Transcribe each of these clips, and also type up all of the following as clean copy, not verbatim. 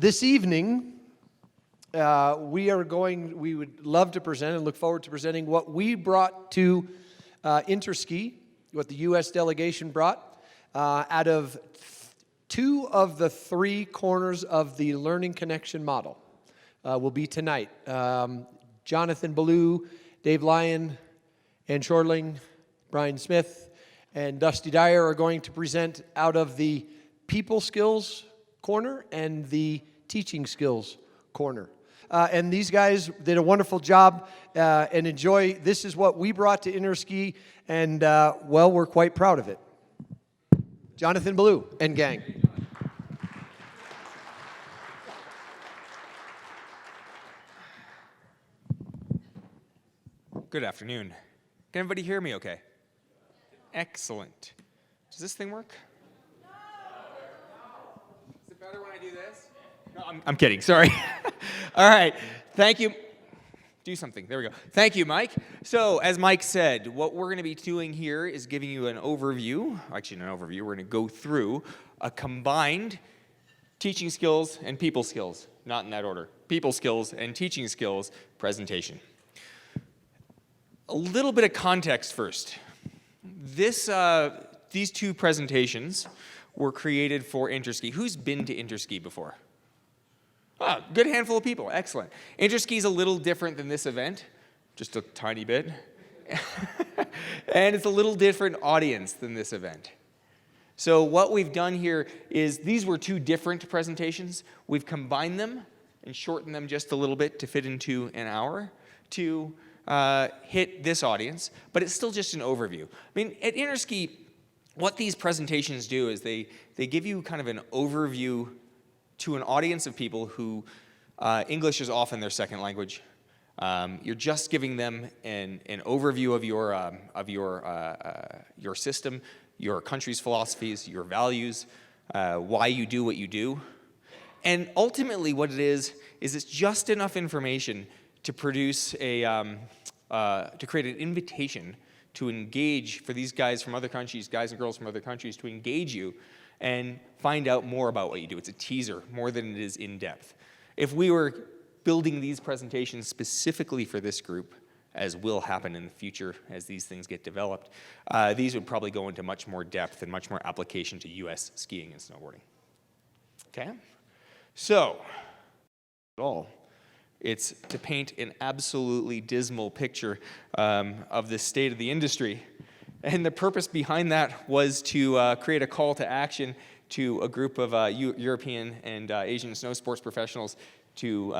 This evening, we would love to present and look forward to presenting what we brought to Interski, what the U.S. delegation brought, out of two of the three corners of the Learning Connection model will be tonight. Jonathan Ballou, Dave Lyon, Ann Shortling, Brian Smith, and Dusty Dyer are going to present out of the people skills corner and the teaching skills corner. And these guys did a wonderful job and enjoy. This is what we brought to Interski, and well, we're quite proud of it. Jonathan Ballou and gang. Good afternoon. Can everybody hear me okay? Excellent. Does this thing work? Is it better when I do this? No, I'm kidding. Sorry. All right. Thank you. Do something. There we go. Thank you, Mike. So, as Mike said, what we're going to be doing here is giving you an overview. Actually, an overview. We're going to go through a combined teaching skills and people skills. Not in that order. People skills and teaching skills presentation. A little bit of context first. These two presentations were created for Interski. Who's been to Interski before? Ah, good handful of people. Excellent. Interski is a little different than this event, just a tiny bit. And it's a little different audience than this event. So what we've done here is these were two different presentations. We've combined them and shortened them just a little bit to fit into an hour to hit this audience, but it's still just an overview. I mean, at Interski, what these presentations do is they give you kind of an overview to an audience of people who English is often their second language. You're just giving them an overview of your system, your country's philosophies, your values, why you do what you do. And ultimately what it is it's just enough information to produce to create an invitation to engage for these guys from other countries, guys and girls from other countries, to engage you and find out more about what you do. It's a teaser more than it is in-depth. If we were building these presentations specifically for this group, as will happen in the future as these things get developed, these would probably go into much more depth and much more application to U.S. skiing and snowboarding. Okay? So, it's to paint an absolutely dismal picture of the state of the industry. And the purpose behind that was to create a call to action to a group of European and Asian snow sports professionals to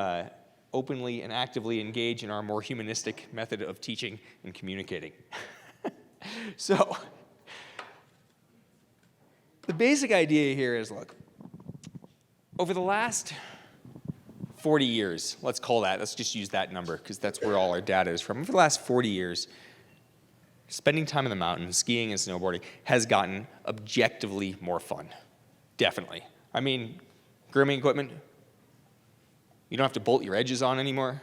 openly and actively engage in our more humanistic method of teaching and communicating. So, the basic idea here is, look, over the last 40 years, let's call that, let's just use that number because that's where all our data is from. For the last 40 years, spending time in the mountains, skiing and snowboarding has gotten objectively more fun. Definitely. I mean, grooming equipment, you don't have to bolt your edges on anymore.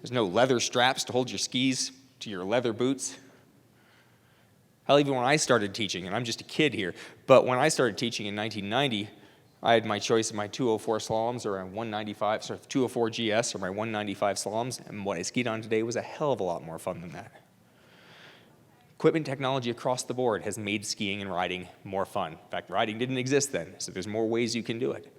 There's no leather straps to hold your skis to your leather boots. Hell, even when I started teaching, and I'm just a kid here, but when I started teaching in 1990, I had my choice of my 204 slaloms or my 195, 204 GS or my 195 slaloms, and what I skied on today was a hell of a lot more fun than that. Equipment technology across the board has made skiing and riding more fun. In fact, riding didn't exist then, so there's more ways you can do it.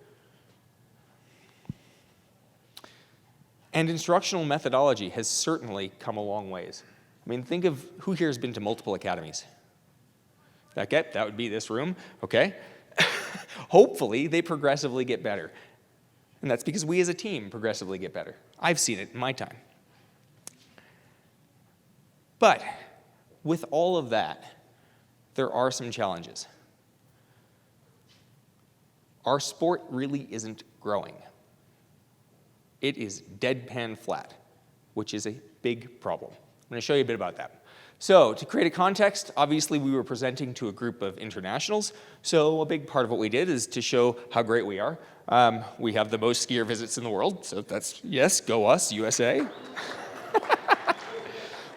And instructional methodology has certainly come a long ways. I mean, think of who here has been to multiple academies. That would be this room, okay? Hopefully, they progressively get better. And that's because we as a team progressively get better. I've seen it in my time. But with all of that, there are some challenges. Our sport really isn't growing. It is deadpan flat, which is a big problem. I'm going to show you a bit about that. So, to create a context, obviously we were presenting to a group of internationals, so a big part of what we did is to show how great we are. We have the most skier visits in the world, so that's, yes, go us, USA.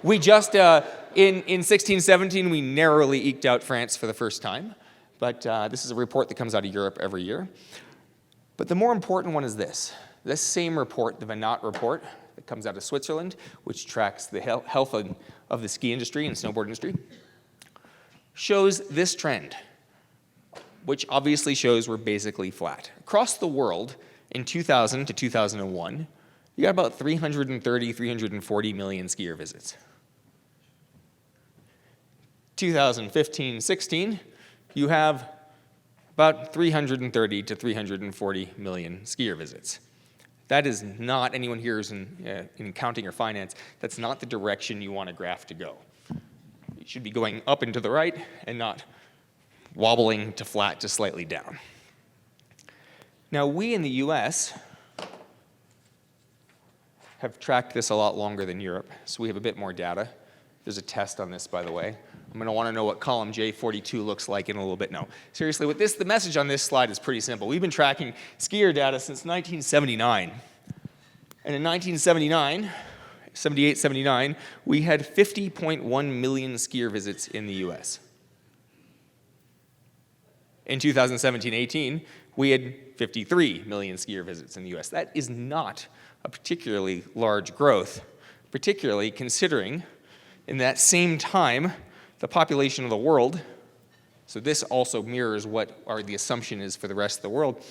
We just, in 16-17, we narrowly eked out France for the first time, but this is a report that comes out of Europe every year. But the more important one is this. This same report, the Vanat report, that comes out of Switzerland, which tracks the health of the ski industry and snowboard industry, shows this trend, which obviously shows we're basically flat. Across the world, in 2000 to 2001, you got about 330, 340 million skier visits. 2015-16, you have about 330 to 340 million skier visits. That is not, anyone here is in accounting or finance, that's not the direction you want a graph to go. It should be going up and to the right and not wobbling to flat to slightly down. Now, we in the US have tracked this a lot longer than Europe, so we have a bit more data. There's a test on this, by the way. I'm going to want to know what column J42 looks like in a little bit. No, seriously, the message on this slide is pretty simple. We've been tracking skier data since 1979. And in 1979, 78, 79, we had 50.1 million skier visits in the US. In 2017-18, we had 53 million skier visits in the US. That is not a particularly large growth, particularly considering in that same time, the population of the world, so this also mirrors what the assumption is for the rest of the world,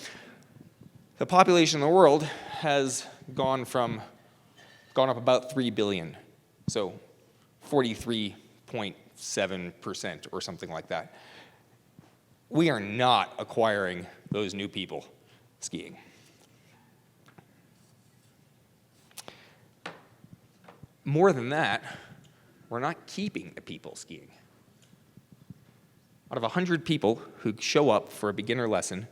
the population of the world has gone up about 3 billion, so 43.7% or something like that. We are not acquiring those new people skiing. More than that, we're not keeping the people skiing. Out of 100 people who show up for a beginner lesson,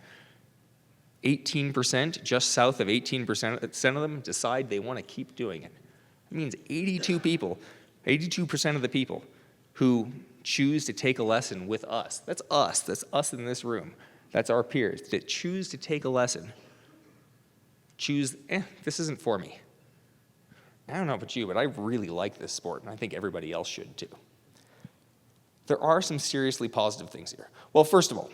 18%, just south of 18% of them decide they want to keep doing it. It means 82 people, 82% of the people who choose to take a lesson with us, that's us in this room, that's our peers, that choose to take a lesson, choose, this isn't for me. I don't know about you, but I really like this sport, and I think everybody else should too. There are some seriously positive things here. Well, first of all,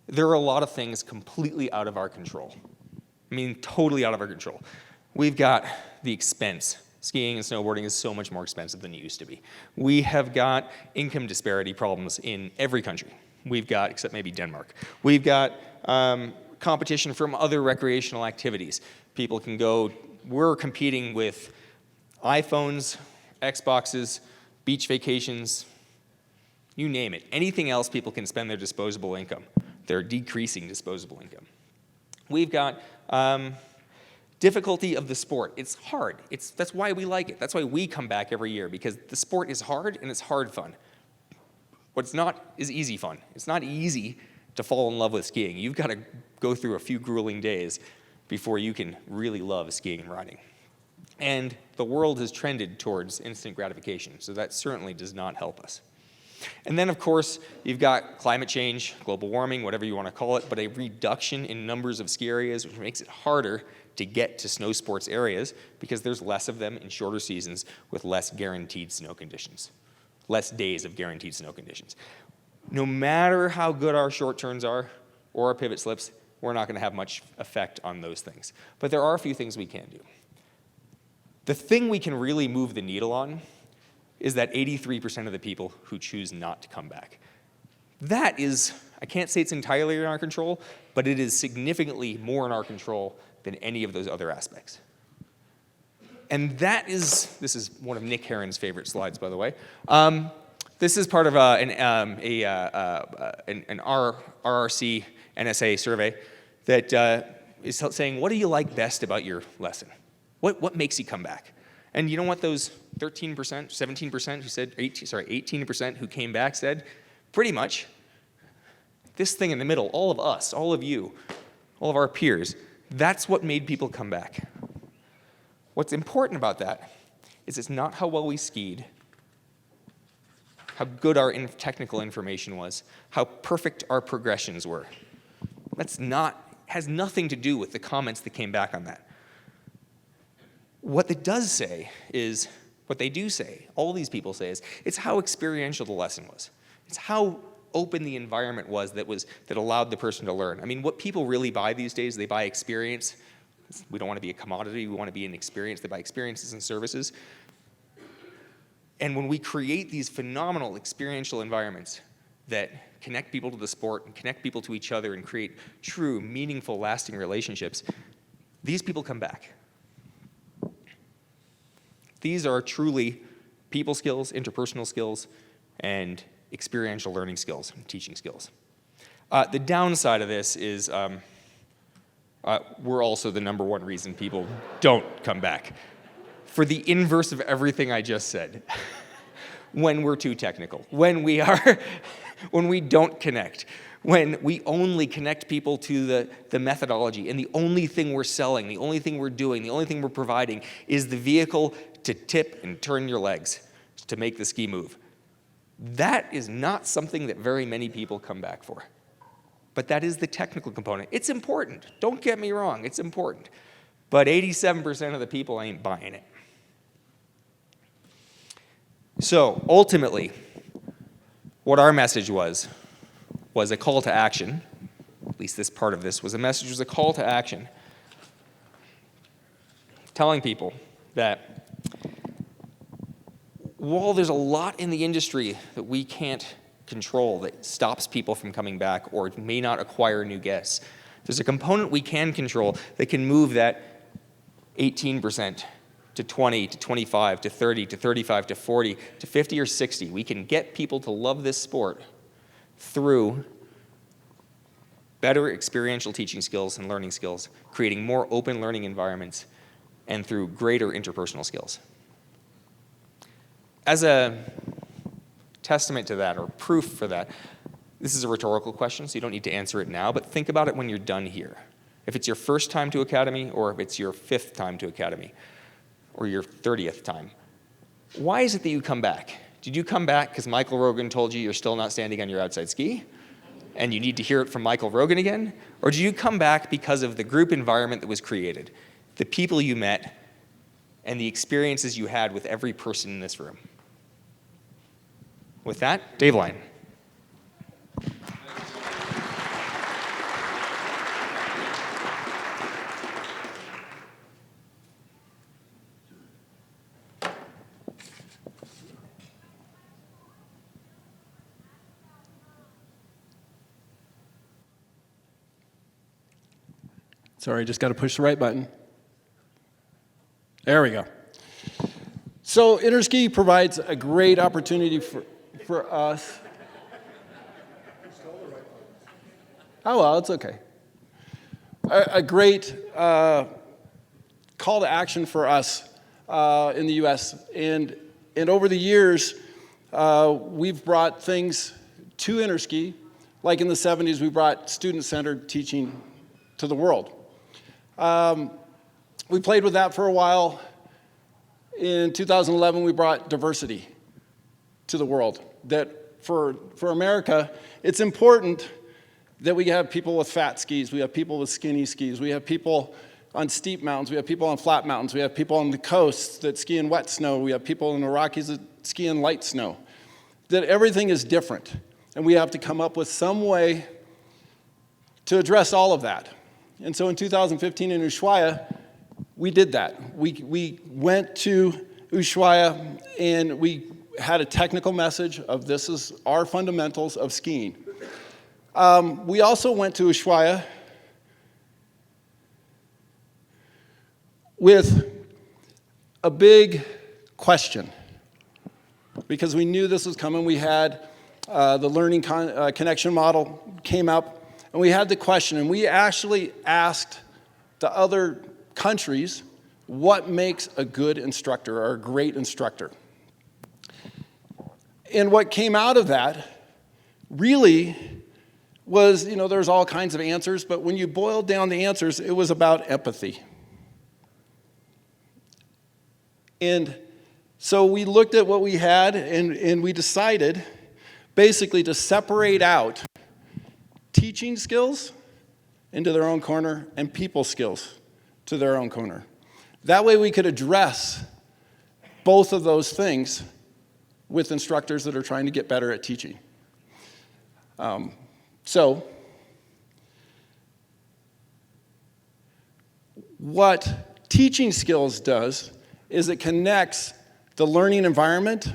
there are a lot of things completely out of our control. I mean, totally out of our control. We've got the expense. Skiing and snowboarding is so much more expensive than it used to be. We have got income disparity problems in every country. We've got, except maybe Denmark, we've got competition from other recreational activities. People can go, we're competing with iPhones, Xboxes, beach vacations, you name it. Anything else people can spend their disposable income. They're decreasing disposable income. We've got difficulty of the sport. It's hard. That's why we like it. That's why we come back every year, because the sport is hard and it's hard fun. What's not is easy fun. It's not easy to fall in love with skiing. You've got to go through a few grueling days before you can really love skiing and riding. And the world has trended towards instant gratification, so that certainly does not help us. And then, of course, you've got climate change, global warming, whatever you want to call it, but a reduction in numbers of ski areas, which makes it harder to get to snow sports areas because there's less of them in shorter seasons with less guaranteed snow conditions, less days of guaranteed snow conditions. No matter how good our short turns are or our pivot slips, we're not going to have much effect on those things. But there are a few things we can do. The thing we can really move the needle on is that 83% of the people who choose not to come back. That is, I can't say it's entirely in our control, but it is significantly more in our control than any of those other aspects. And that is, this is one of Nick Herron's favorite slides, by the way. This is part of an RRC NSA survey that is saying, what do you like best about your lesson? What makes you come back? And you know what those 13%, 17% who said, 18% who came back said? Pretty much this thing in the middle, all of us, all of you, all of our peers, that's what made people come back. What's important about that is it's not how well we skied, how good our technical information was, how perfect our progressions were. Has nothing to do with the comments that came back on that. What it does say is, what they do say, all these people say is, it's how experiential the lesson was. It's how open the environment was that allowed the person to learn. I mean, what people really buy these days, they buy experience. We don't want to be a commodity, we want to be an experience. They buy experiences and services. And when we create these phenomenal experiential environments that connect people to the sport and connect people to each other and create true, meaningful, lasting relationships, these people come back. These are truly people skills, interpersonal skills, and experiential learning skills, and teaching skills. The downside of this is we're also the #1 reason people don't come back. For the inverse of everything I just said. When we're too technical, when we don't connect, when we only connect people to the methodology, and the only thing we're selling, the only thing we're doing, the only thing we're providing is the vehicle to tip and turn your legs to make the ski move. That is not something that very many people come back for. But that is the technical component. It's important. Don't get me wrong, it's important. But 87% of the people ain't buying it. So ultimately, what our message was a call to action. At least this part of this was a call to action, telling people that while there's a lot in the industry that we can't control that stops people from coming back or may not acquire new guests, there's a component we can control that can move that 18% to 20, to 25, to 30, to 35, to 40, to 50 or 60. We can get people to love this sport through better experiential teaching skills and learning skills, creating more open learning environments, and through greater interpersonal skills. As a testament to that, or proof for that, this is a rhetorical question, so you don't need to answer it now, but think about it when you're done here. If it's your first time to Academy, or if it's your 5th time to Academy, or your 30th time, why is it that you come back? Did you come back because Michael Rogan told you you're still not standing on your outside ski, and you need to hear it from Michael Rogan again? Or did you come back because of the group environment that was created, the people you met, and the experiences you had with every person in this room? With that, Dave Lyon. Sorry, just got to push the right button. There we go. So Interski provides a great opportunity for us. Oh, well, it's okay. A great call to action for us in the U.S. And over the years, we've brought things to Interski. Like in the 70s, we brought student-centered teaching to the world. We played with that for a while. In 2011, we brought diversity to the world. That for America, it's important that we have people with fat skis, we have people with skinny skis, we have people on steep mountains, we have people on flat mountains, we have people on the coast that ski in wet snow, we have people in the Rockies that ski in light snow. That everything is different, and we have to come up with some way to address all of that. And so in 2015 in Ushuaia, we did that. We went to Ushuaia and we had a technical message of this is our fundamentals of skiing. We also went to Ushuaia with a big question because we knew this was coming. We had the learning connection model came up, and we had the question, and we actually asked the other countries what makes a good instructor or a great instructor. And what came out of that really was, there's all kinds of answers, but when you boiled down the answers, it was about empathy. And so we looked at what we had, and we decided basically to separate out teaching skills into their own corner and people skills to their own corner. That way we could address both of those things with instructors that are trying to get better at teaching. So what teaching skills does is it connects the learning environment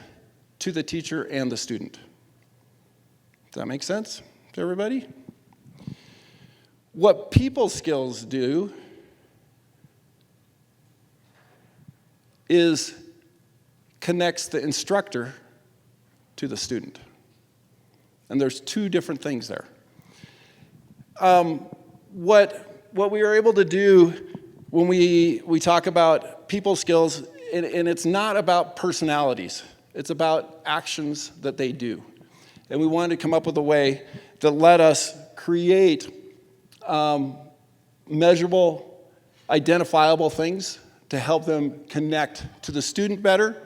to the teacher and the student. Does that make sense to everybody? What people skills do is connects the instructor to the student. And there's two different things there. What we are able to do when we talk about people skills, and it's not about personalities, it's about actions that they do. And we wanted to come up with a way that let us create measurable, identifiable things to help them connect to the student better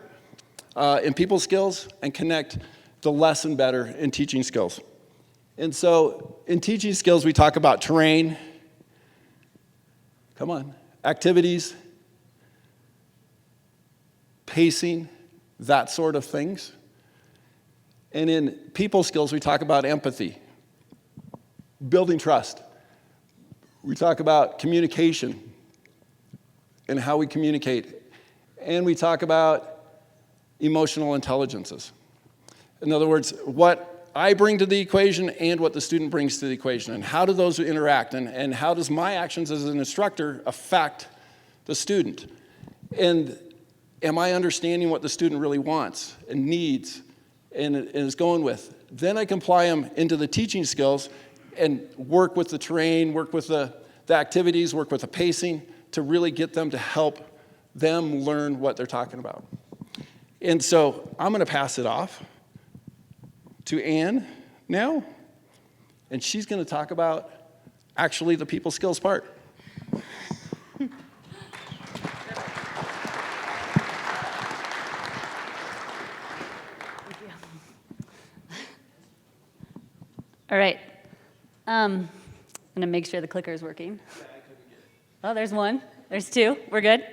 in people skills and connect the lesson better in teaching skills. And so in teaching skills, we talk about terrain, activities, pacing, that sort of things. And in people skills, we talk about empathy, building trust. We talk about communication and how we communicate. And we talk about emotional intelligences. In other words, what I bring to the equation and what the student brings to the equation, and how do those interact, and how does my actions as an instructor affect the student? And am I understanding what the student really wants and needs and is going with? Then I can apply them into the teaching skills and work with the terrain, work with the activities, work with the pacing to really get them to help them learn what they're talking about. And so I'm going to pass it off to Anne now, and she's going to talk about actually the people skills part. All right. I'm going to make sure the clicker is working. Oh, there's one. There's two. We're good.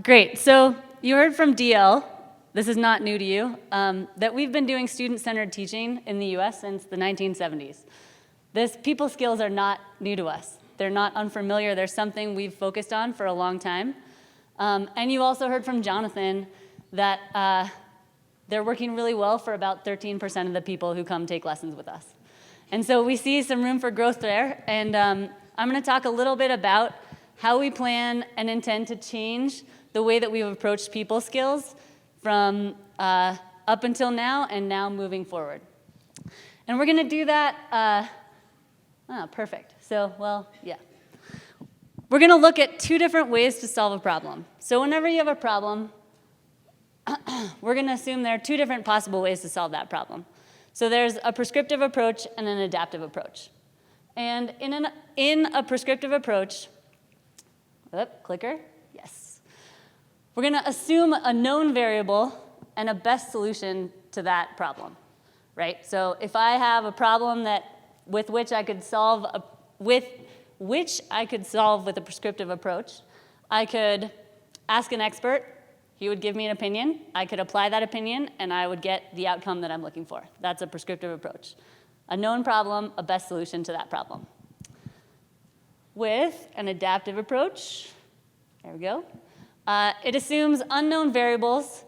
Great. So you heard from DL, this is not new to you, that we've been doing student-centered teaching in the US since the 1970s. This people skills are not new to us. They're not unfamiliar. They're something we've focused on for a long time. And you also heard from Jonathan that they're working really well for about 13% of the people who come take lessons with us. And so we see some room for growth there. And I'm going to talk a little bit about how we plan and intend to change the way that we've approached people skills from up until now and now moving forward. And we're going to do that, perfect. So, well, yeah. We're going to look at two different ways to solve a problem. So whenever you have a problem, we're going to assume there are two different possible ways to solve that problem. So there's a prescriptive approach and an adaptive approach. And in a prescriptive approach, clicker, yes. We're going to assume a known variable and a best solution to that problem, right? So if I have a problem with which I could solve with a prescriptive approach, I could ask an expert. He would give me an opinion. I could apply that opinion, and I would get the outcome that I'm looking for. That's a prescriptive approach. A known problem, a best solution to that problem. With an adaptive approach, there we go, it assumes unknown variables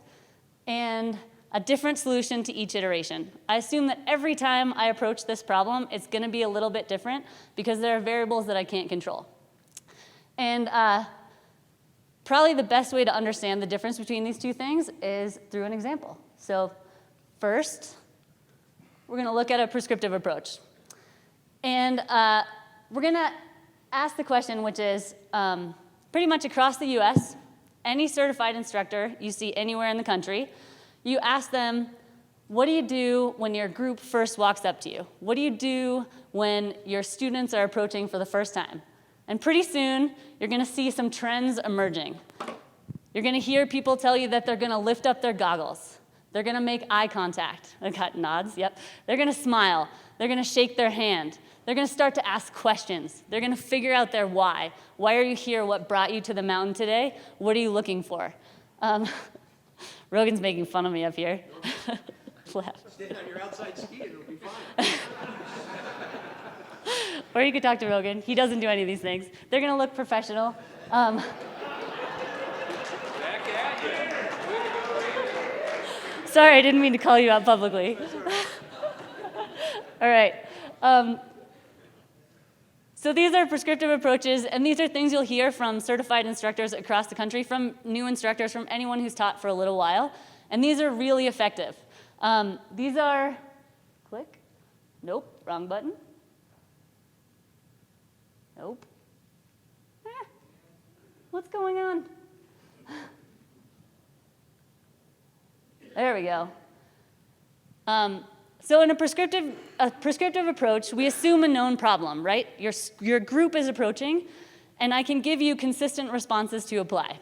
and a different solution to each iteration. I assume that every time I approach this problem, it's going to be a little bit different because there are variables that I can't control. And probably the best way to understand the difference between these two things is through an example. So first, we're going to look at a prescriptive approach. And we're going to ask the question, which is pretty much across the US, any certified instructor you see anywhere in the country, you ask them, what do you do when your group first walks up to you? What do you do when your students are approaching for the first time? And pretty soon, you're going to see some trends emerging. You're going to hear people tell you that they're going to lift up their goggles. They're going to make eye contact. I got nods, yep. They're going to smile. They're going to shake their hand. They're going to start to ask questions. They're going to figure out their why. Why are you here? What brought you to the mountain today? What are you looking for? Rogan's making fun of me up here. left. Stand on your outside ski and it'll be fine. Or you could talk to Rogan. He doesn't do any of these things. They're going to look professional. Sorry, I didn't mean to call you out publicly. All right. So these are prescriptive approaches, and these are things you'll hear from certified instructors across the country, from new instructors, from anyone who's taught for a little while. And these are really effective. These are, click. Nope, wrong button. Nope. What's going on? There we go. So in a prescriptive approach, we assume a known problem, right? Your group is approaching, and I can give you consistent responses to apply.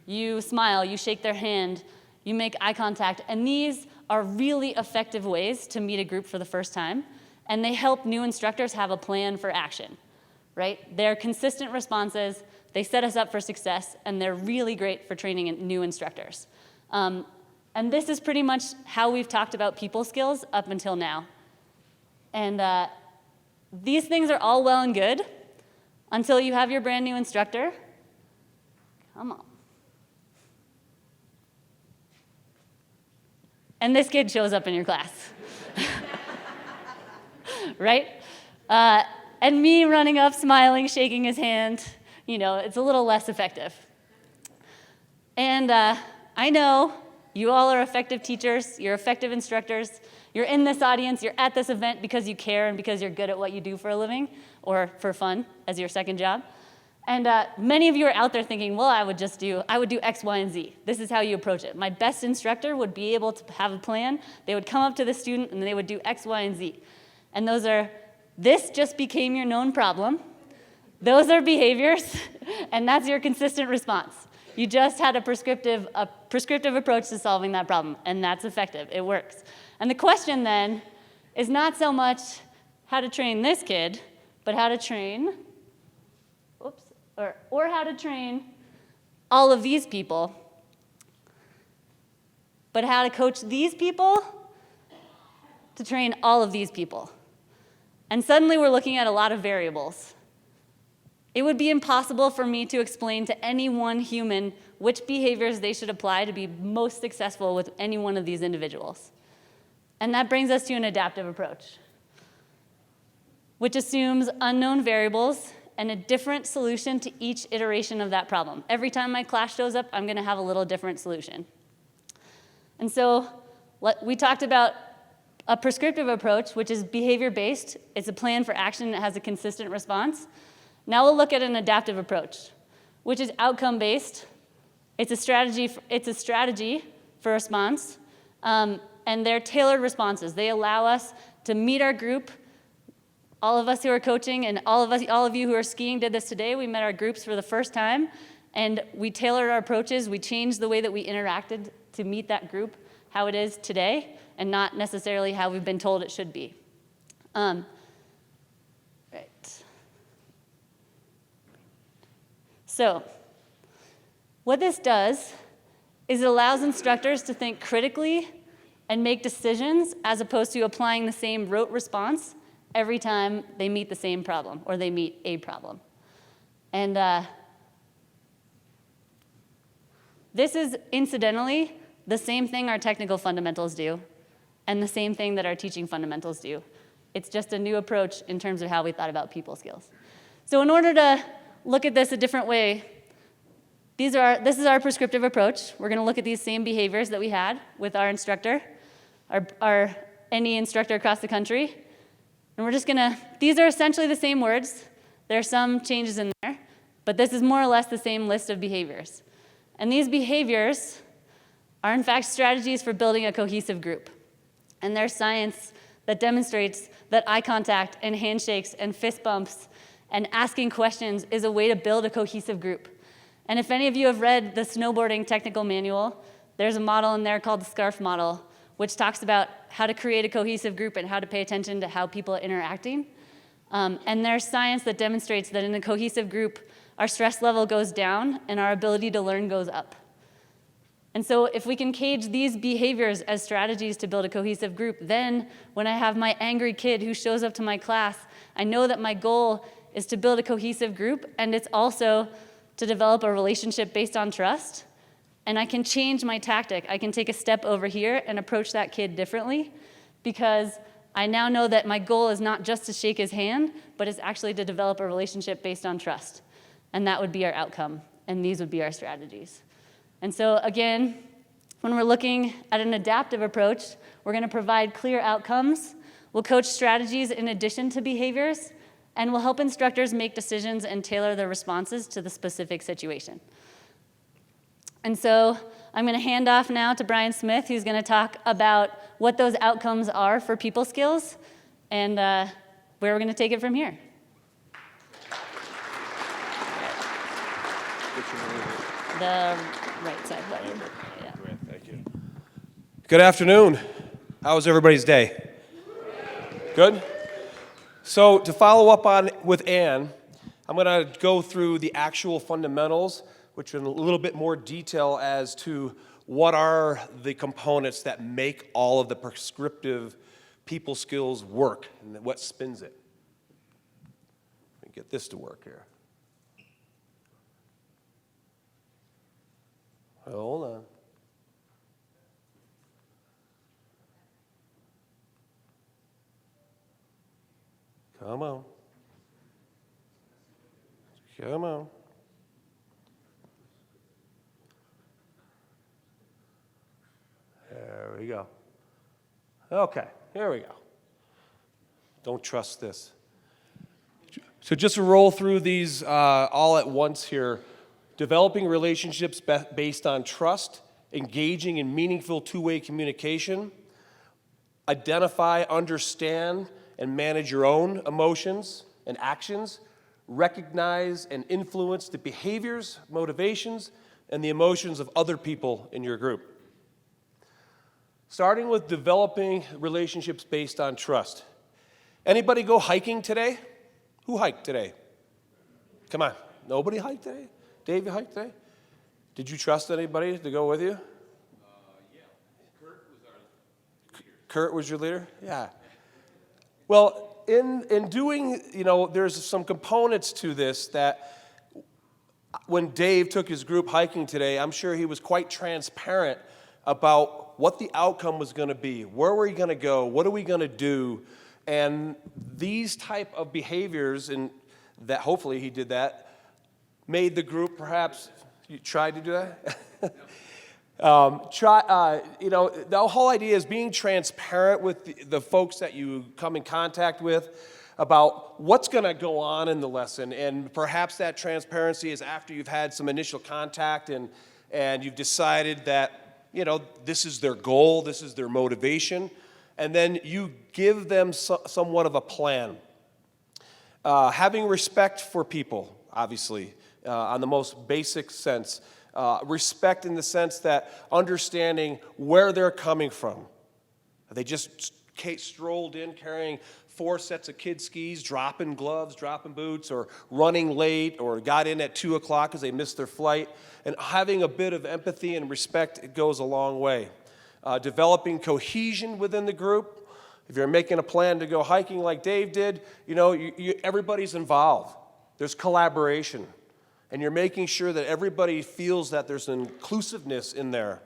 You smile, you shake their hand, you make eye contact, and these are really effective ways to meet a group for the first time, and they help new instructors have a plan for action, right? They're consistent responses, they set us up for success, and they're really great for training new instructors. And this is pretty much how we've talked about people skills up until now. And these things are all well and good until you have your brand new instructor. Come on. And this kid shows up in your class. Right? And me running up, smiling, shaking his hand, it's a little less effective. And I know you all are effective teachers, you're effective instructors, you're in this audience, you're at this event because you care and because you're good at what you do for a living or for fun as your second job. And many of you are out there thinking, well, I would do X, Y, and Z. This is how you approach it. My best instructor would be able to have a plan. They would come up to the student and they would do X, Y, and Z. And those are, this just became your known problem. Those are behaviors, and that's your consistent response. You just had a prescriptive approach to solving that problem, and that's effective. It works. And the question then is not so much how to train this kid, but how to train, or how to train all of these people, but how to coach these people to train all of these people. And suddenly we're looking at a lot of variables. It would be impossible for me to explain to any one human which behaviors they should apply to be most successful with any one of these individuals. And that brings us to an adaptive approach, which assumes unknown variables and a different solution to each iteration of that problem. Every time my class shows up, I'm going to have a little different solution. And so we talked about a prescriptive approach, which is behavior-based. It's a plan for action that has a consistent response. Now we'll look at an adaptive approach, which is outcome-based. It's a strategy for response, and they're tailored responses. They allow us to meet our group. All of us who are coaching and all of you who are skiing did this today. We met our groups for the first time, and we tailored our approaches. We changed the way that we interacted to meet that group how it is today, and not necessarily how we've been told it should be. Right. So, what this does is it allows instructors to think critically and make decisions as opposed to applying the same rote response every time they meet the same problem or they meet a problem. And this is incidentally the same thing our technical fundamentals do and the same thing that our teaching fundamentals do. It's just a new approach in terms of how we thought about people skills. So in order to look at this a different way, this is our prescriptive approach. We're going to look at these same behaviors that we had with our instructor, any instructor across the country. And we're just going to, these are essentially the same words. There are some changes in there, but this is more or less the same list of behaviors. And these behaviors are in fact strategies for building a cohesive group. And there's science that demonstrates that eye contact and handshakes and fist bumps and asking questions is a way to build a cohesive group. And if any of you have read the snowboarding technical manual, there's a model in there called the SCARF model, which talks about how to create a cohesive group and how to pay attention to how people are interacting. And there's science that demonstrates that in a cohesive group, our stress level goes down and our ability to learn goes up. And so if we can cage these behaviors as strategies to build a cohesive group, then when I have my angry kid who shows up to my class, I know that my goal is to build a cohesive group, and it's also to develop a relationship based on trust. And I can change my tactic. I can take a step over here and approach that kid differently, because I now know that my goal is not just to shake his hand, but it's actually to develop a relationship based on trust. And that would be our outcome, and these would be our strategies. And so again, when we're looking at an adaptive approach, we're going to provide clear outcomes. We'll coach strategies in addition to behaviors, and we'll help instructors make decisions and tailor their responses to the specific situation. And so I'm going to hand off now to Brian Smith, who's going to talk about what those outcomes are for people skills and where we're going to take it from here. The right side button. Yeah. Thank you. Good afternoon. How was everybody's day? Good? So to follow up on with Ann, I'm going to go through the actual fundamentals, which are in a little bit more detail as to what are the components that make all of the prescriptive people skills work and what spins it. Let me get this to work here. Hold on. Come on. Come on. There we go. Okay, here we go. Don't trust this. So just to roll through these all at once here. Developing relationships based on trust, engaging in meaningful two-way communication, identify, understand, and manage your own emotions and actions, recognize and influence the behaviors, motivations, and the emotions of other people in your group. Starting with developing relationships based on trust. Anybody go hiking today? Who hiked today? Come on, nobody hiked today? Dave, you hiked today? Did you trust anybody to go with you? Yeah. Kurt was our leader. Kurt was your leader? Yeah. Well, in doing, there's some components to this that when Dave took his group hiking today, I'm sure he was quite transparent about what the outcome was going to be. Where were we going to go? What are we going to do? And these type of behaviors, and that hopefully he did that, made the group perhaps, you tried to do that? The whole idea is being transparent with the folks that you come in contact with about what's going to go on in the lesson. And perhaps that transparency is after you've had some initial contact and you've decided that, this is their goal, this is their motivation. And then you give them somewhat of a plan. Having respect for people, obviously. On the most basic sense. Respect in the sense that understanding where they're coming from. They just strolled in carrying 4 sets of kid skis, dropping gloves, dropping boots, or running late, or got in at 2 o'clock because they missed their flight. And having a bit of empathy and respect, it goes a long way. Developing cohesion within the group. If you're making a plan to go hiking like Dave did, everybody's involved. There's collaboration. And you're making sure that everybody feels that there's an inclusiveness in there.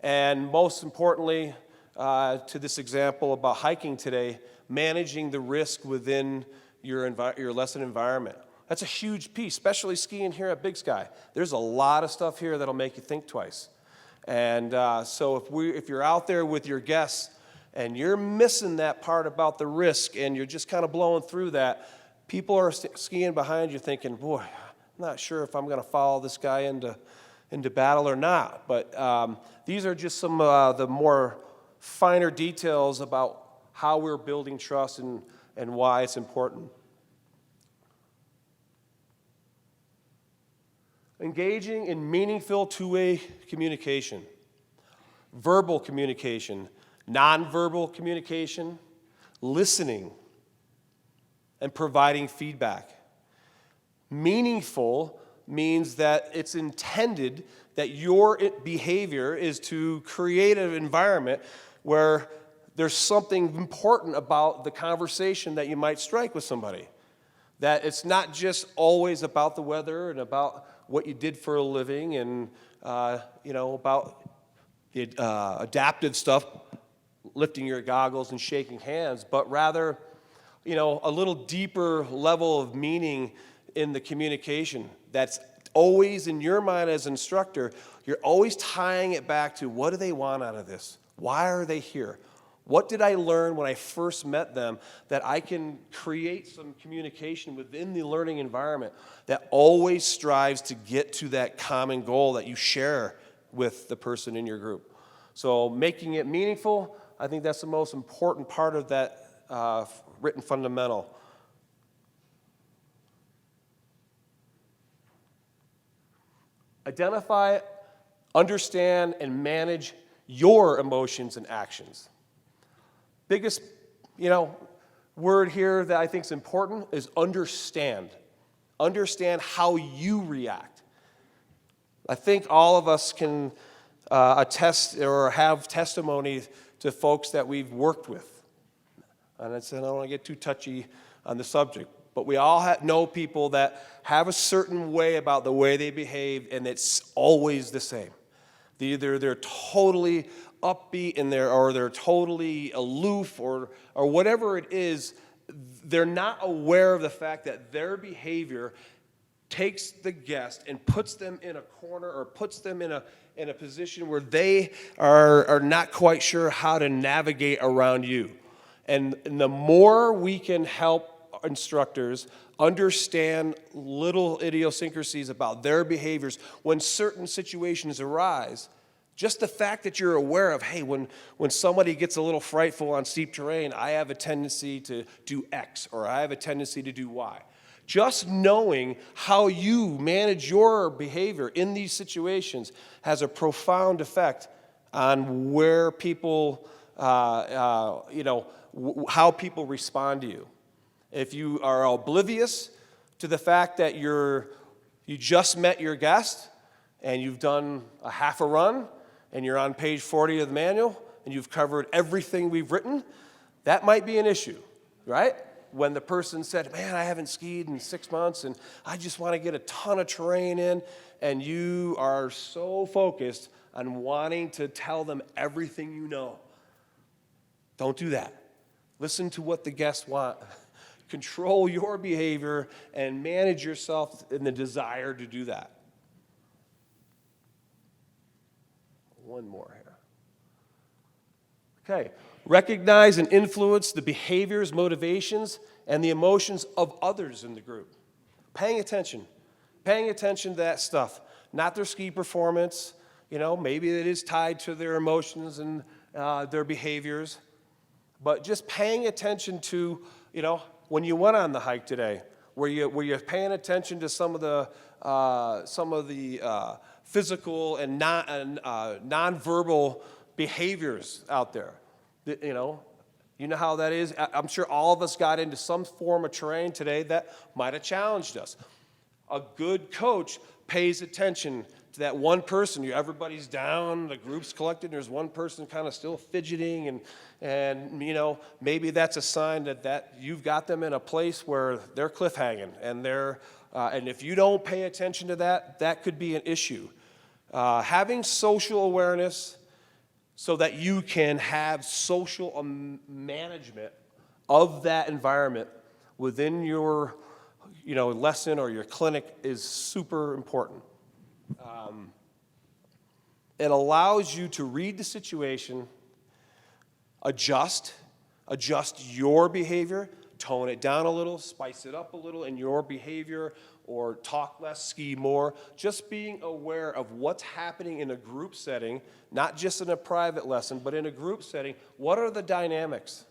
And most importantly, to this example about hiking today, managing the risk within your lesson environment. That's a huge piece, especially skiing here at Big Sky. There's a lot of stuff here that'll make you think twice. And so if you're out there with your guests and you're missing that part about the risk and you're just kind of blowing through that, people are skiing behind you thinking, boy, I'm not sure if I'm going to follow this guy into battle or not. But these are just some of the more finer details about how we're building trust and why it's important. Engaging in meaningful two-way communication. Verbal communication, nonverbal communication, listening, and providing feedback. Meaningful means that it's intended that your behavior is to create an environment where there's something important about the conversation that you might strike with somebody. That it's not just always about the weather and about what you did for a living and, about the adaptive stuff, lifting your goggles and shaking hands, but rather, a little deeper level of meaning in the communication that's always in your mind as an instructor. You're always tying it back to, what do they want out of this? Why are they here? What did I learn when I first met them that I can create some communication within the learning environment that always strives to get to that common goal that you share with the person in your group? So making it meaningful, I think that's the most important part of that written fundamental. Identify, understand, and manage your emotions and actions. Biggest, word here that I think is important is understand. Understand how you react. I think all of us can attest or have testimony to folks that we've worked with. And I said, I don't want to get too touchy on the subject, but we all know people that have a certain way about the way they behave, and it's always the same. Either they're totally upbeat or they're totally aloof or whatever it is. They're not aware of the fact that their behavior takes the guest and puts them in a corner or puts them in a position where they are not quite sure how to navigate around you. And the more we can help instructors understand little idiosyncrasies about their behaviors when certain situations arise, just the fact that you're aware of, hey, when somebody gets a little frightful on steep terrain, I have a tendency to do X or I have a tendency to do Y. Just knowing how you manage your behavior in these situations has a profound effect on where people, how people respond to you. If you are oblivious to the fact that you just met your guest and you've done a half a run and you're on page 40 of the manual and you've covered everything we've written, that might be an issue, right? When the person said, man, I haven't skied in 6 months and I just want to get a ton of terrain in, and you are so focused on wanting to tell them everything you know. Don't do that. Listen to what the guests want. Control your behavior and manage yourself in the desire to do that. One more here. Okay. Recognize and influence the behaviors, motivations, and the emotions of others in the group. Paying attention to that stuff. Not their ski performance. Maybe it is tied to their emotions and their behaviors. But just paying attention to, when you went on the hike today, were you paying attention to some of the physical and nonverbal behaviors out there? You know how that is? I'm sure all of us got into some form of terrain today that might have challenged us. A good coach pays attention to that one person. Everybody's down, the group's collected, and there's one person kind of still fidgeting, and maybe that's a sign that you've got them in a place where they're cliffhanging, and if you don't pay attention to that could be an issue. Having social awareness so that you can have social management of that environment within your lesson or your clinic is super important. It allows you to read the situation, adjust your behavior, tone it down a little, spice it up a little in your behavior, or talk less, ski more. Just being aware of what's happening in a group setting, not just in a private lesson, but in a group setting. What are the dynamics?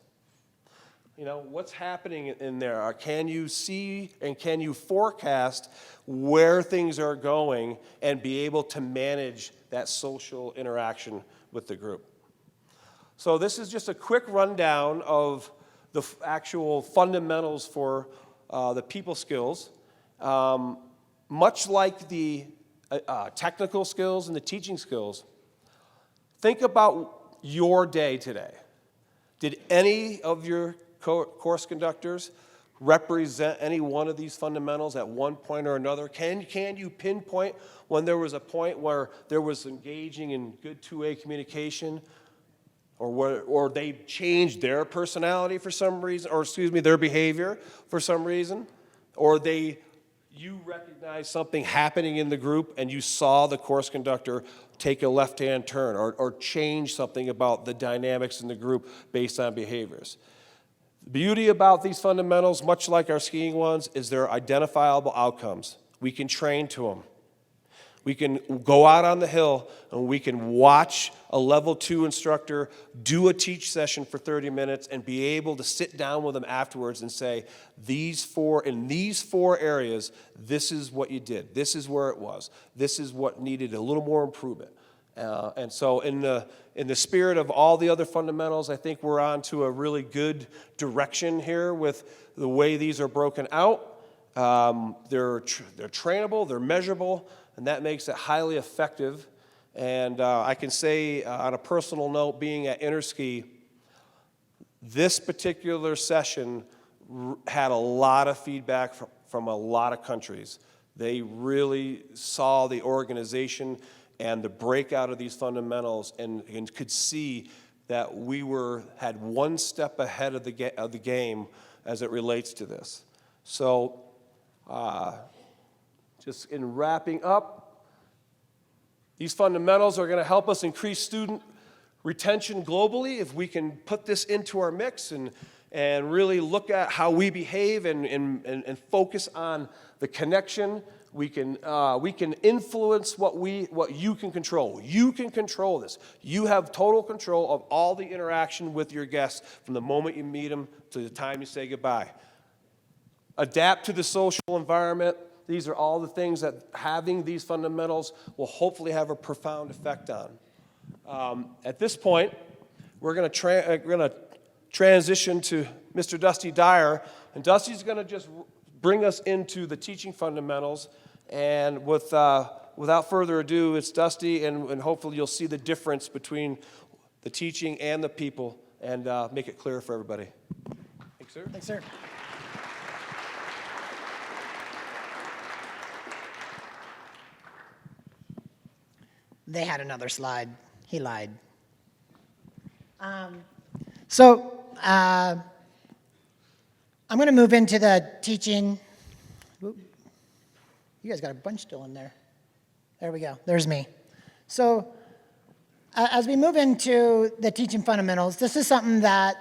What's happening in there? Can you see and can you forecast where things are going and be able to manage that social interaction with the group? So this is just a quick rundown of the actual fundamentals for the people skills. much like the technical skills and the teaching skills, think about your day today. Did any of your course conductors represent any one of these fundamentals at one point or another? Can you pinpoint when there was a point where there was engaging in good two-way communication, or they changed their personality for some reason, or their behavior for some reason, or you recognized something happening in the group and you saw the course conductor take a left-hand turn or change something about the dynamics in the group based on behaviors. The beauty about these fundamentals, much like our skiing ones, is they're identifiable outcomes. We can train to them. We can go out on the hill and we can watch a level 2 instructor do a teach session for 30 minutes and be able to sit down with them afterwards and say, in these four areas, this is what you did. This is where it was. This is what needed a little more improvement. And so in the spirit of all the other fundamentals, I think we're on to a really good direction here with the way these are broken out. They're trainable, they're measurable, and that makes it highly effective. And I can say on a personal note, being at Interski, this particular session had a lot of feedback from a lot of countries. They really saw the organization and the breakout of these fundamentals and could see that we had one step ahead of the game as it relates to this. So just in wrapping up, these fundamentals are going to help us increase student retention globally if we can put this into our mix and really look at how we behave and focus on the connection. We can influence what you can control. You can control this. You have total control of all the interaction with your guests from the moment you meet them to the time you say goodbye. Adapt to the social environment. These are all the things that having these fundamentals will hopefully have a profound effect on. At this point, we're going to transition to Mr. Dusty Dyer, and Dusty's going to just bring us into the teaching fundamentals. And without further ado, it's Dusty, and hopefully you'll see the difference between the teaching and the people and make it clear for everybody. Thanks, sir. Thanks, sir. They had another slide. He lied. I'm going to move into the teaching. Whoop. You guys got a bunch still in there. There we go. There's me. So as we move into the teaching fundamentals, this is something that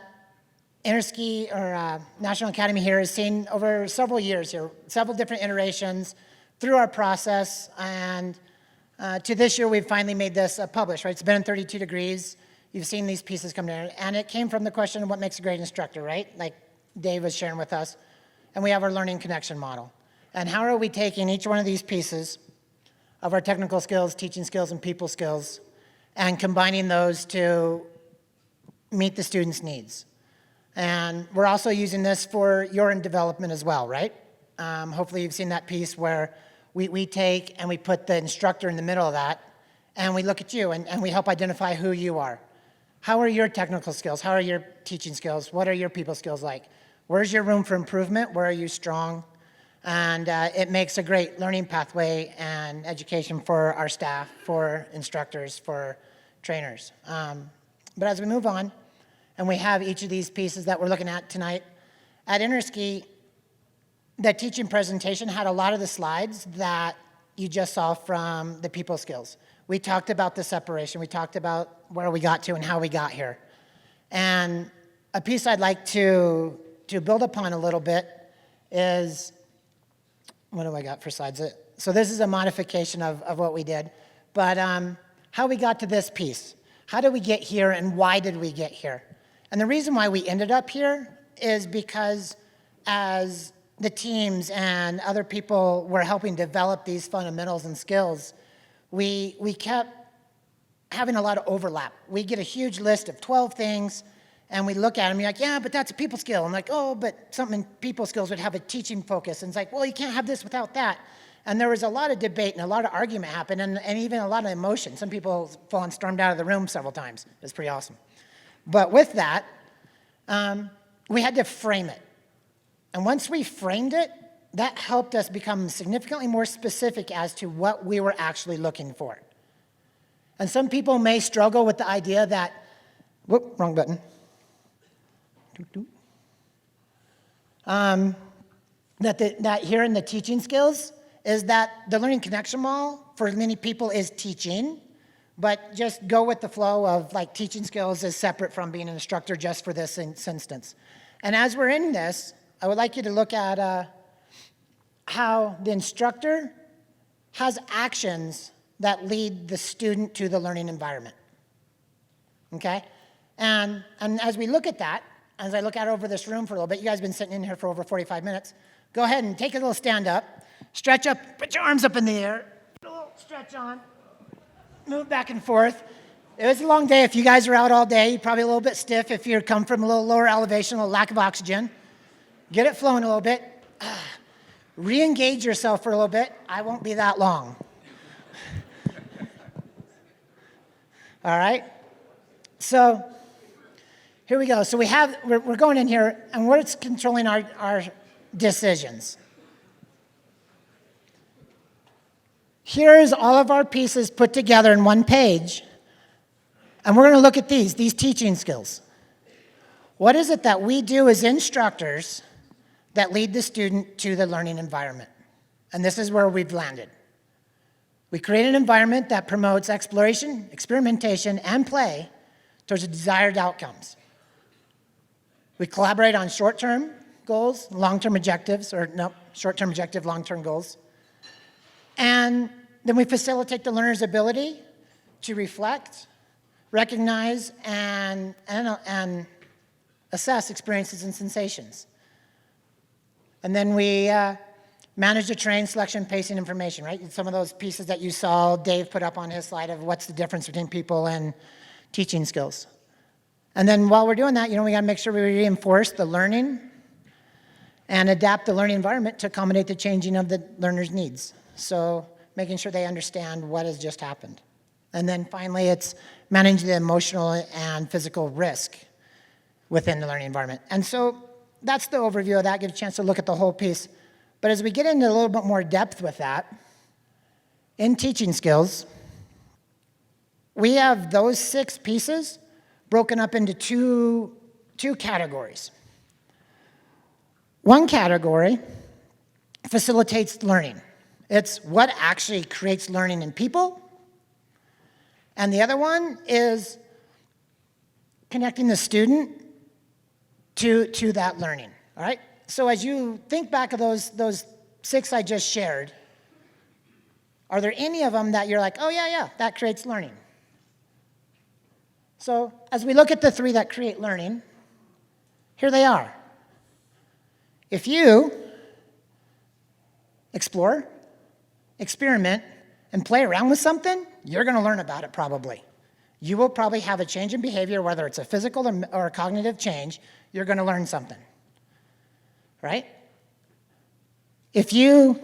Interski, or National Academy here, has seen over several years here, several different iterations through our process. And to this year, we've finally made this published, right? It's been in 32 degrees. You've seen these pieces come down. And it came from the question of what makes a great instructor, right? Like Dave was sharing with us. And we have our learning connection model. And how are we taking each one of these pieces of our technical skills, teaching skills, and people skills, and combining those to meet the students' needs? And we're also using this for your development as well, right? Hopefully you've seen that piece where we take and we put the instructor in the middle of that, and we look at you, and we help identify who you are. How are your technical skills? How are your teaching skills? What are your people skills like? Where's your room for improvement? Where are you strong? And it makes a great learning pathway and education for our staff, for instructors, for trainers. But as we move on, and we have each of these pieces that we're looking at tonight, at Interski, the teaching presentation had a lot of the slides that you just saw from the people skills. We talked about the separation. We talked about where we got to and how we got here. And a piece I'd like to build upon a little bit is, what do I got for slides? So this is a modification of what we did. But how we got to this piece. How did we get here, and why did we get here? And the reason why we ended up here is because as the teams and other people were helping develop these fundamentals and skills, we kept having a lot of overlap. We get a huge list of 12 things, and we look at them, and you're like, yeah, but that's a people skill. I'm like, oh, but something in people skills would have a teaching focus. And it's like, well, you can't have this without that. And there was a lot of debate and a lot of argument happened, and even a lot of emotion. Some people fell and stormed out of the room several times. It was pretty awesome. But with that, we had to frame it. And once we framed it, that helped us become significantly more specific as to what we were actually looking for. And some people may struggle with the idea that, whoop, wrong button. That here in the teaching skills is that the learning connection model for many people is teaching, but just go with the flow of like teaching skills is separate from being an instructor just for this instance. And as we're in this, I would like you to look at how the instructor has actions that lead the student to the learning environment. Okay? And as we look at that, as I look out over this room for a little bit, you guys have been sitting in here for over 45 minutes, go ahead and take a little stand up, stretch up, put your arms up in the air, a little stretch on, move back and forth. It was a long day. If you guys are out all day, you're probably a little bit stiff if you come from a little lower elevation, a little lack of oxygen. Get it flowing a little bit. Re-engage yourself for a little bit. I won't be that long. All right? So here we go. So we're going in here, and what's controlling our decisions? Here's all of our pieces put together in one page, and we're going to look at these teaching skills. What is it that we do as instructors that lead the student to the learning environment? And this is where we've landed. We create an environment that promotes exploration, experimentation, and play towards the desired outcomes. We collaborate on short-term goals, long-term objectives, short-term objective, long-term goals. And then we facilitate the learner's ability to reflect, recognize, and assess experiences and sensations. And then we manage the train, selection, pacing, information, right? Some of those pieces that you saw Dave put up on his slide of what's the difference between people and teaching skills. And then while we're doing that, we got to make sure we reinforce the learning and adapt the learning environment to accommodate the changing of the learner's needs. So making sure they understand what has just happened. And then finally, it's managing the emotional and physical risk within the learning environment. And so that's the overview of that. Give a chance to look at the whole piece. But as we get into a little bit more depth with that, in teaching skills, we have those 6 pieces broken up into two categories. One category facilitates learning. It's what actually creates learning in people. And the other one is connecting the student to that learning, all right? So as you think back of those 6 I just shared, are there any of them that you're like, oh yeah, that creates learning? So as we look at the 3 that create learning, here they are. If you explore, experiment, and play around with something, you're going to learn about it probably. You will probably have a change in behavior, whether it's a physical or a cognitive change. You're going to learn something, right? If you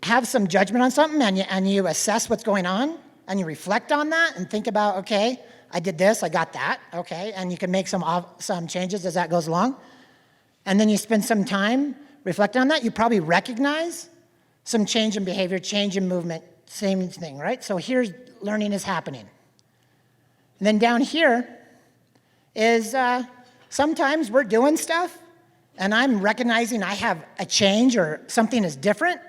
have some judgment on something and you assess what's going on and you reflect on that and think about, okay, I did this, I got that, okay, and you can make some changes as that goes along, and then you spend some time reflecting on that, you probably recognize some change in behavior, change in movement, same thing, right? So here's learning is happening. And then down here is sometimes we're doing stuff and I'm recognizing I have a change or something is different,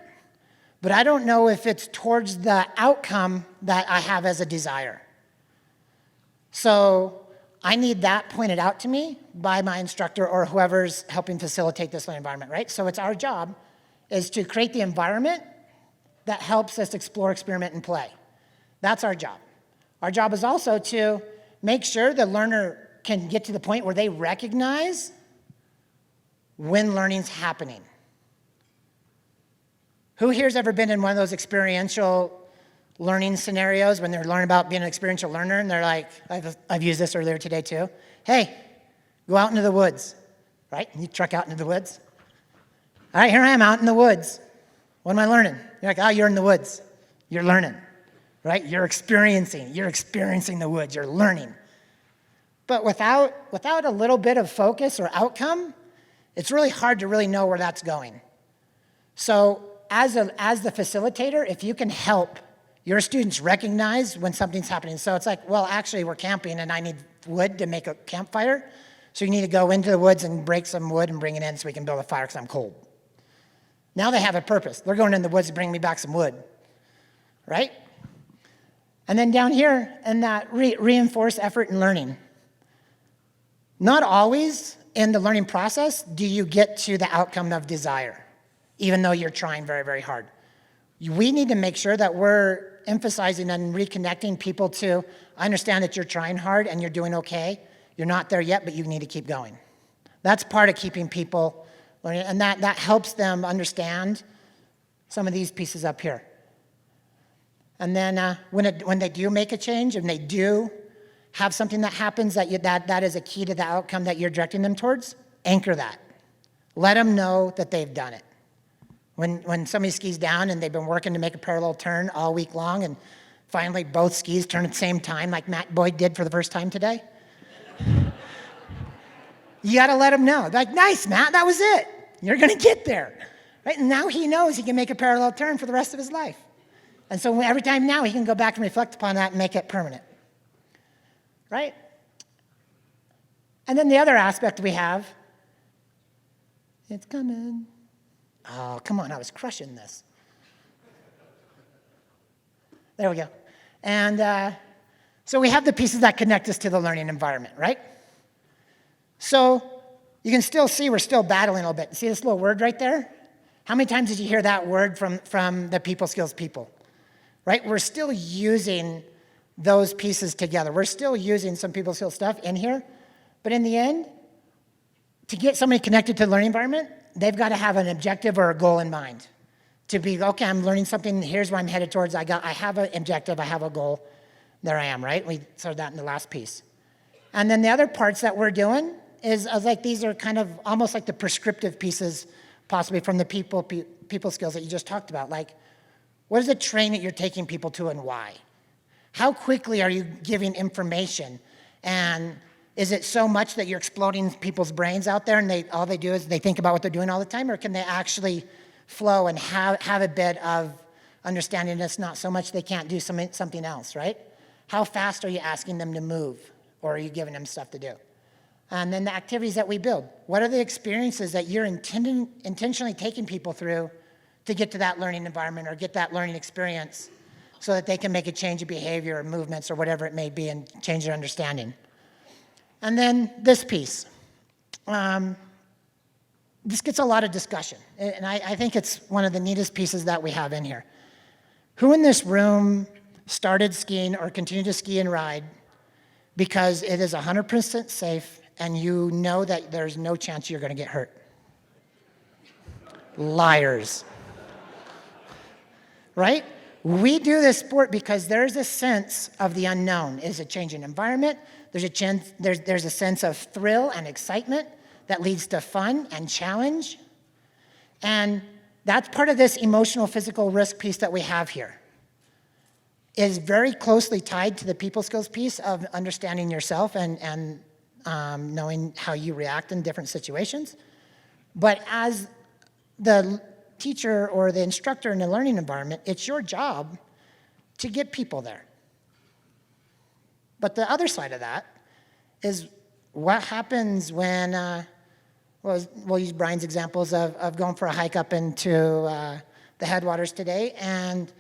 but I don't know if it's towards the outcome that I have as a desire. So I need that pointed out to me by my instructor or whoever's helping facilitate this learning environment, right? So it's our job is to create the environment that helps us explore, experiment, and play. That's our job. Our job is also to make sure the learner can get to the point where they recognize when learning's happening. Who here's ever been in one of those experiential learning scenarios when they're learning about being an experiential learner and they're like, I've used this earlier today too. Hey, go out into the woods, right? You truck out into the woods. All right, here I am out in the woods. What am I learning? You're like, oh, you're in the woods. You're learning, right? You're experiencing the woods. You're learning. But without a little bit of focus or outcome, it's really hard to really know where that's going. So as the facilitator, if you can help your students recognize when something's happening. So it's like, well, actually, we're camping, and I need wood to make a campfire. So you need to go into the woods and break some wood and bring it in so we can build a fire because I'm cold. Now they have a purpose. They're going in the woods to bring me back some wood, right? And then down here, in that reinforce effort and learning. Not always in the learning process do you get to the outcome of desire, even though you're trying very, very hard. We need to make sure that we're emphasizing and reconnecting people to, I understand that you're trying hard and you're doing okay. You're not there yet, but you need to keep going. That's part of keeping people learning, and that helps them understand some of these pieces up here. And then when they do make a change and they do have something that happens that is a key to the outcome that you're directing them towards, anchor that. Let them know that they've done it. When somebody skis down and they've been working to make a parallel turn all week long and finally both skis turn at the same time like Matt Boyd did for the first time today, you got to let them know. Like, nice, Matt, that was it. You're going to get there. Right? And now he knows he can make a parallel turn for the rest of his life. And so every time now he can go back and reflect upon that and make it permanent. Right? And then the other aspect we have, it's coming. Oh, come on, I was crushing this. There we go. And so we have the pieces that connect us to the learning environment, right? So you can still see we're still battling a little bit. See this little word right there? How many times did you hear that word from the people skills people? Right? We're still using those pieces together. We're still using some people skills stuff in here. But in the end, to get somebody connected to the learning environment, they've got to have an objective or a goal in mind. To be, okay, I'm learning something, here's where I'm headed towards, I have an objective, I have a goal, there I am, right? We saw that in the last piece. And then the other parts that we're doing is like these are kind of almost like the prescriptive pieces possibly from the people skills that you just talked about. Like, what is the train that you're taking people to and why? How quickly are you giving information? And is it so much that you're exploding people's brains out there and all they do is they think about what they're doing all the time? Or can they actually flow and have a bit of understanding that's not so much they can't do something else, right? How fast are you asking them to move? Or are you giving them stuff to do? And then the activities that we build. What are the experiences that you're intentionally taking people through to get to that learning environment or get that learning experience so that they can make a change of behavior or movements or whatever it may be and change their understanding? And then this piece. This gets a lot of discussion, and I think it's one of the neatest pieces that we have in here. Who in this room started skiing or continue to ski and ride because it is 100% safe and you know that there's no chance you're going to get hurt? Liars. Right? We do this sport because there's a sense of the unknown. It's a changing environment. There's a sense of thrill and excitement that leads to fun and challenge. And that's part of this emotional, physical risk piece that we have here. Is very closely tied to the people skills piece of understanding yourself and knowing how you react in different situations. But as the teacher or the instructor in the learning environment, it's your job to get people there. But the other side of that is what happens when, we'll use Brian's examples of going for a hike up into the headwaters today, and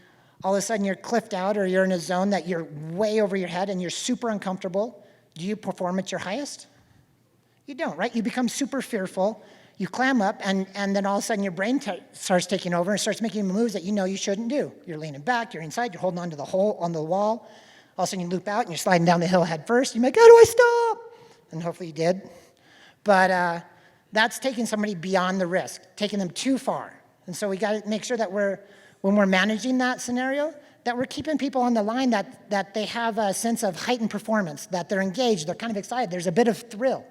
all of a sudden you're cliffed out or you're in a zone that you're way over your head and you're super uncomfortable. Do you perform at your highest? You don't, right? You become super fearful. You clam up, and then all of a sudden your brain starts taking over and starts making moves that you know you shouldn't do. You're leaning back, you're inside, you're holding onto the hole on the wall. All of a sudden you loop out and you're sliding down the hill head first. You're like, how do I stop? And hopefully you did. But that's taking somebody beyond the risk, taking them too far. And so we got to make sure that when we're managing that scenario, that we're keeping people on the line, that they have a sense of heightened performance, that they're engaged, they're kind of excited. There's a bit of thrill,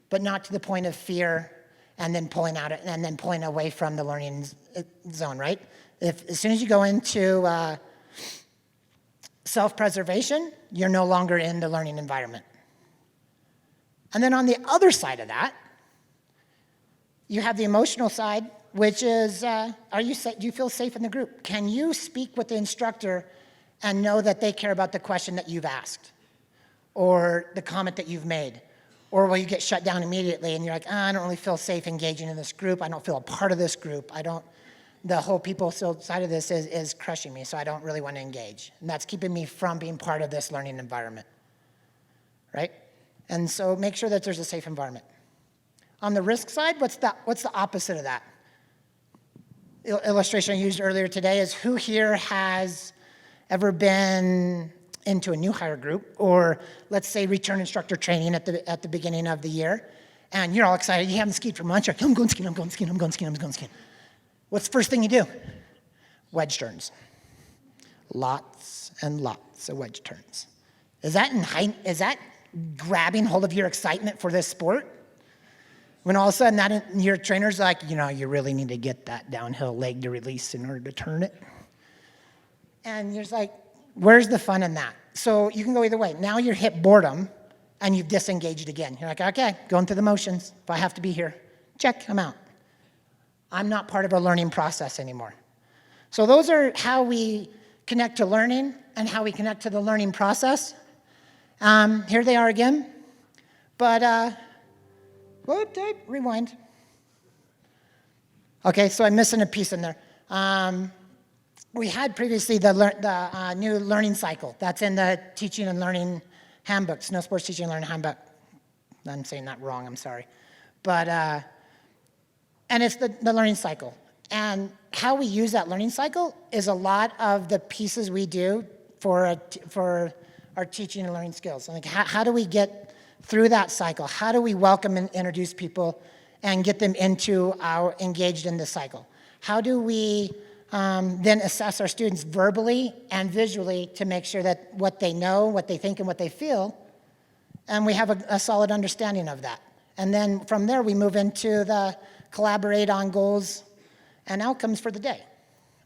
but not to the point of fear and then pulling out and then pulling away from the learning zone, right? As soon as you go into self-preservation, you're no longer in the learning environment. And then on the other side of that, you have the emotional side, which is, do you feel safe in the group? Can you speak with the instructor and know that they care about the question that you've asked or the comment that you've made? Or will you get shut down immediately and you're like, I don't really feel safe engaging in this group. I don't feel a part of this group. The whole people side of this is crushing me, so I don't really want to engage. And that's keeping me from being part of this learning environment, right? And so make sure that there's a safe environment. On the risk side, what's the opposite of that? Illustration I used earlier today is, who here has ever been into a new hire group, or let's say return instructor training at the beginning of the year, and you're all excited, you haven't skied for months, you're like, I'm going skiing, I'm going skiing, I'm going skiing, I'm going skiing. What's the first thing you do? Wedge turns. Lots and lots of wedge turns. Is that grabbing hold of your excitement for this sport? When all of a sudden your trainer's like, you really need to get that downhill leg to release in order to turn it. And you're just like, where's the fun in that? So you can go either way. Now you're hit boredom and you've disengaged again. You're like, okay, going through the motions. If I have to be here, check, I'm out. I'm not part of a learning process anymore. So those are how we connect to learning and how we connect to the learning process. Here they are again. But, rewind. Okay, so I'm missing a piece in there. We had previously the new learning cycle. That's in the teaching and learning handbook, Snow Sports Teaching and Learning Handbook. I'm saying that wrong, I'm sorry. But, and it's the learning cycle. And how we use that learning cycle is a lot of the pieces we do for our teaching and learning skills. Like, how do we get through that cycle? How do we welcome and introduce people and get them engaged in the cycle? How do we then assess our students verbally and visually to make sure that what they know, what they think, and what they feel, and we have a solid understanding of that. And then from there, we move into the collaborate on goals and outcomes for the day,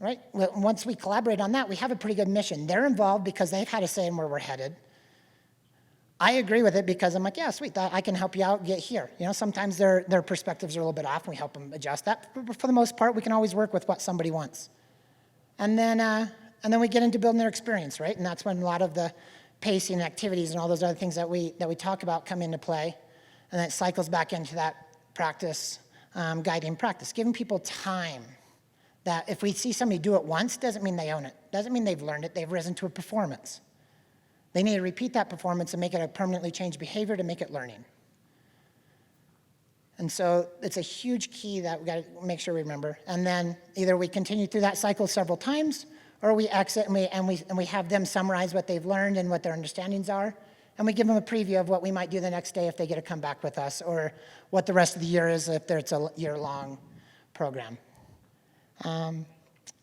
right? Once we collaborate on that, we have a pretty good mission. They're involved because they've had a say in where we're headed. I agree with it because I'm like, yeah, sweet, I can help you out, get here. Sometimes their perspectives are a little bit off and we help them adjust that. But for the most part, we can always work with what somebody wants. And then we get into building their experience, right? And that's when a lot of the pacing activities and all those other things that we talk about come into play. And then it cycles back into that practice, guiding practice, giving people time. That if we see somebody do it once, doesn't mean they own it. Doesn't mean they've learned it. They've risen to a performance. They need to repeat that performance and make it a permanently changed behavior to make it learning. And so it's a huge key that we got to make sure we remember. And then either we continue through that cycle several times, or we exit and we have them summarize what they've learned and what their understandings are, and we give them a preview of what we might do the next day if they get to come back with us, or what the rest of the year is if it's a year-long program. And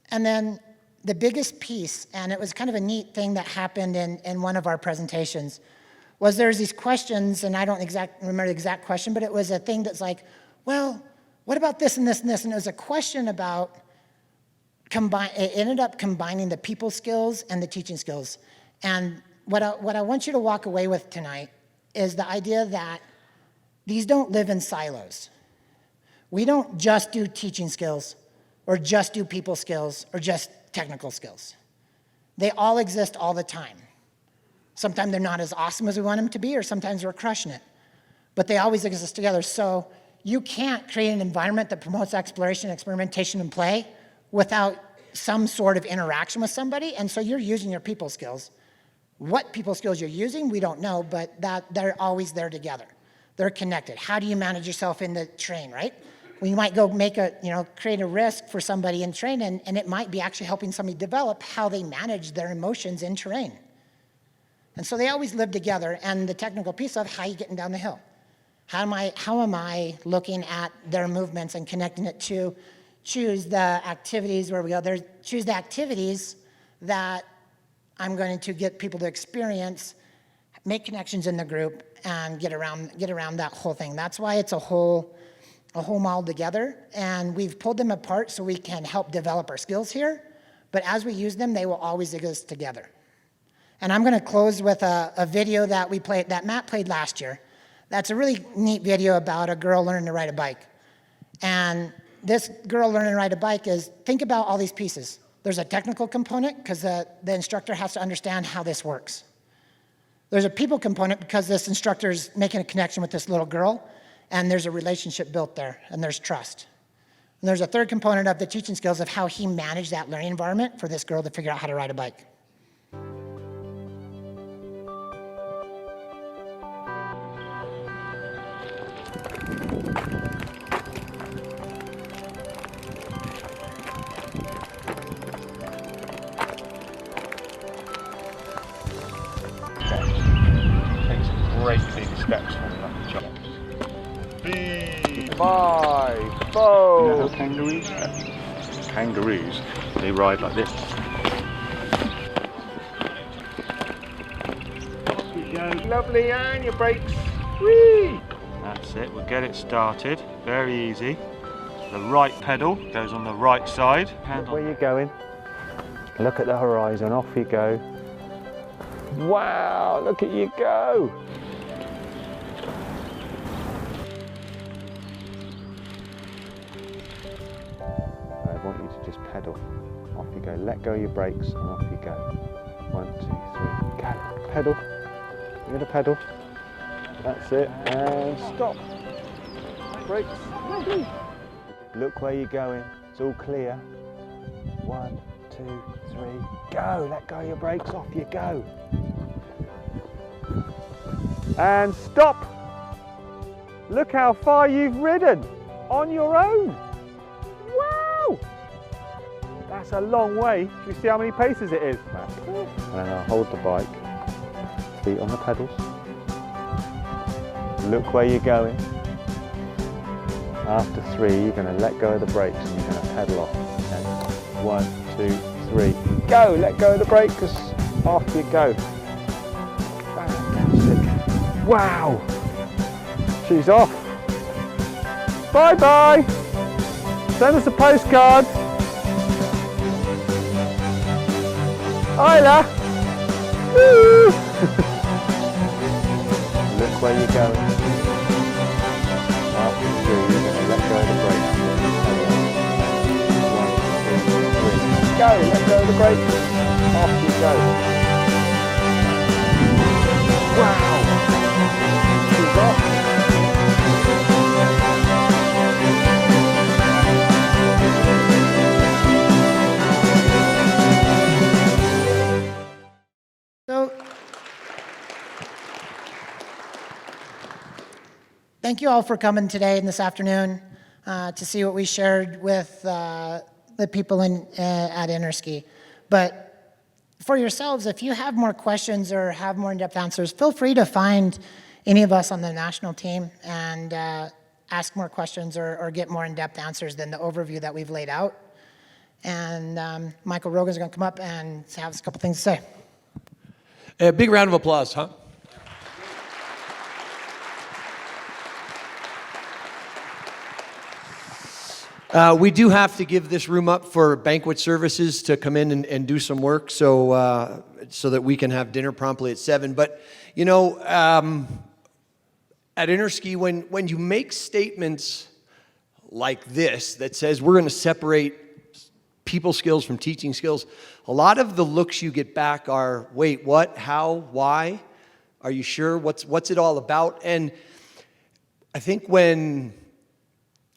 then the biggest piece, and it was kind of a neat thing that happened in one of our presentations, was there's these questions, and I don't remember the exact question, but it was a thing that's like, well, what about this and this and this? And it was a question about, it ended up combining the people skills and the teaching skills. And what I want you to walk away with tonight is the idea that these don't live in silos. We don't just do teaching skills, or just do people skills, or just technical skills. They all exist all the time. Sometimes they're not as awesome as we want them to be, or sometimes we're crushing it. But they always exist together. So you can't create an environment that promotes exploration, experimentation, and play without some sort of interaction with somebody. And so you're using your people skills. What people skills you're using, we don't know, but that they're always there together. They're connected. How do you manage yourself in the terrain, right? Well, you might go create a risk for somebody in terrain, and it might be actually helping somebody develop how they manage their emotions in terrain. And so they always live together, and the technical piece of how you getting down the hill. How am I looking at their movements and connecting it to choose the activities where we go there, choose the activities that I'm going to get people to experience, make connections in the group, and get around that whole thing. That's why it's a whole a whole model together, and we've pulled them apart so we can help develop our skills here. But as we use them, they will always exist together. And I'm going to close with a video that that Matt played last year. That's a really neat video about a girl learning to ride a bike. And this girl learning to ride a bike is, think about all these pieces. There's a technical component because the instructor has to understand how this works. There's a people component because this instructor is making a connection with this little girl, and there's a relationship built there, and there's trust. And there's a third component of the teaching skills of how he managed that learning environment for this girl to figure out how to ride a bike. Takes great big steps coming up the jumps. 5, 4. You know how kangaroos are? Kangaroos, they ride like this. Off we go. Lovely, and your brakes. Whee! That's it, we'll get it started. Very easy. The right pedal goes on the right side. Look where you're going. Look at the horizon, off you go. Wow, look at you go! I want you to just pedal. Off you go. Let go of your brakes and off you go. 1, 2, 3, go. Pedal. You're going to pedal. That's it. And stop. Brakes. Lovely. Look where you're going. It's all clear. 1, 2, 3, go. Let go of your brakes. Off you go. And stop. Look how far you've ridden on your own. Wow. That's a long way. Should we see how many paces it is? Back. And then I'll hold the bike. Feet on the pedals. Look where you're going. After 3, you're going to let go of the brakes and you're going to pedal off. Okay. 1, 2, 3, go! Let go of the brakes, off you go. Fantastic. Wow! She's off. Bye-bye! Send us a postcard. Isla! Woo! Look where you're going. After 3, you're going to let go of the brakes. 1, 2, 3. Go! Let go of the brakes. Off you go. Wow! She's off. So, thank you all for coming today and this afternoon to see what we shared with the people at Interski. But for yourselves, if you have more questions or have more in-depth answers, feel free to find any of us on the national team and ask more questions or get more in-depth answers than the overview that we've laid out. And Michael Rogan's going to come up and have a couple things to say. A big round of applause, huh? We do have to give this room up for banquet services to come in and do some work so that we can have dinner promptly at 7. But, you know, at Interski, when you make statements like this that says we're going to separate people skills from teaching skills, a lot of the looks you get back are, wait, what, how, why? Are you sure? What's it all about? And I think when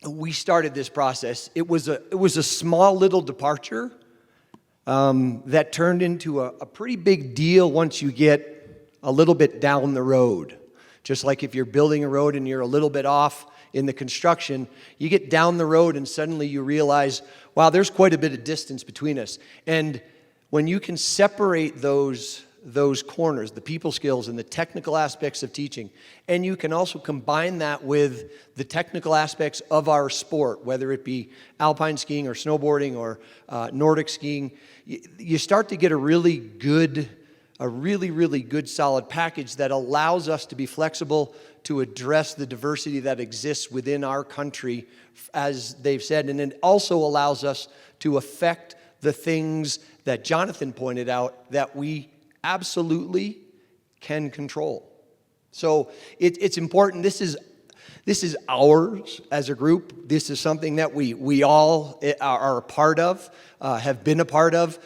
we started this process, it was a small little departure that turned into a pretty big deal once you get a little bit down the road. Just like if you're building a road and you're a little bit off in the construction, you get down the road and suddenly you realize, wow, there's quite a bit of distance between us. And when you can separate those corners, the people skills and the technical aspects of teaching, and you can also combine that with the technical aspects of our sport, whether it be alpine skiing or snowboarding or Nordic skiing, you start to get a really good a really, really good solid package that allows us to be flexible to address the diversity that exists within our country, as they've said, and it also allows us to affect the things that Jonathan pointed out that we absolutely can control. So it's important. This is ours as a group. This is something that we all are a part of, have been a part of.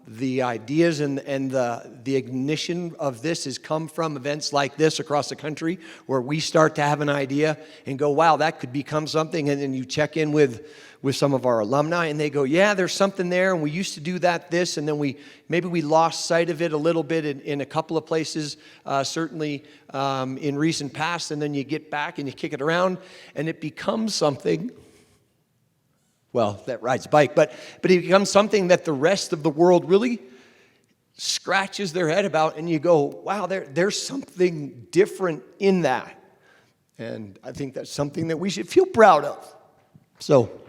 The ideas and the ignition of this has come from events like this across the country, where we start to have an idea and go, wow, that could become something. And then you check in with some of our alumni, and they go, yeah, there's something there, and we used to do this, and then maybe we lost sight of it a little bit in a couple of places, certainly in recent past, and then you get back and you kick it around, and it becomes something, well, that rides a bike, but it becomes something that the rest of the world really scratches their head about, and you go, wow, there's something different in that. And I think that's something that we should feel proud of. So